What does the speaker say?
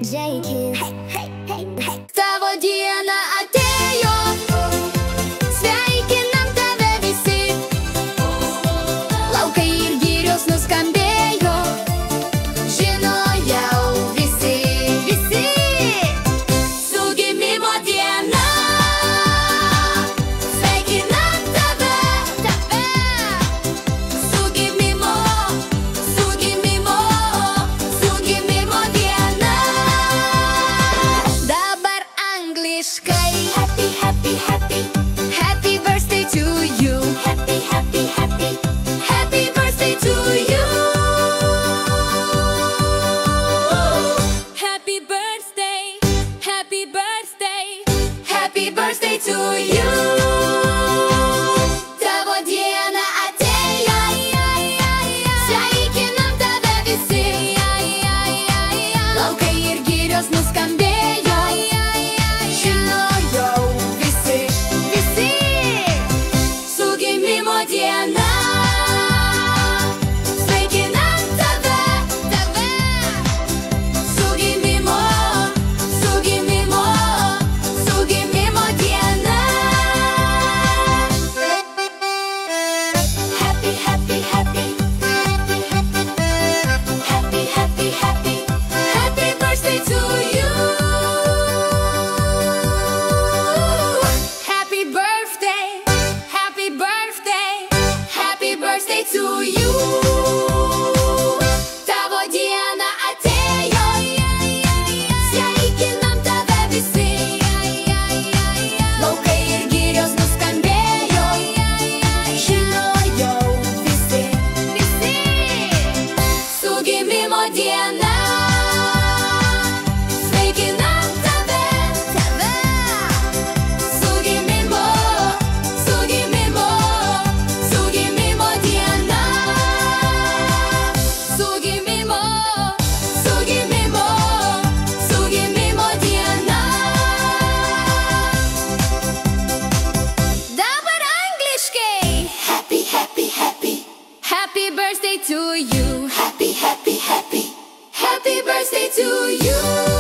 JQ. Tavo diena atėjo, sveikinam tave visi. Laukai ir girios nuskambėjo, žino jau visi, visi. Su gimimo diena, sveikinam tave, tave. Su gimimo diena. Dabar angliškai. Happy, happy, happy. Happy birthday to you. Happy, happy, happy. Happy birthday to you. Happy birthday. Happy birthday. Happy birthday to you. Tavo diena atėjo, sveikinam tave visi. Laukai ir girios nuskambėjo, žino jau visi, visi. Su gimimo diena, sveikinam tave, tave. Su gimimo diena. Happy, happy, happy. Happy, happy, happy. Happy birthday to you. Happy birthday. Happy birthday. Happy birthday to you. Tavo diena atėjo, sveikinam tave visi. Laukai ir girios nuskambėjo, žino jau visi, visi. Su gimimo diena, sveikinam tave, tave. Su gimimo diena. Su gimimo diena. Dabar angliškai. Happy, happy, happy. Happy birthday to you. Happy, happy, happy. Happy birthday to you.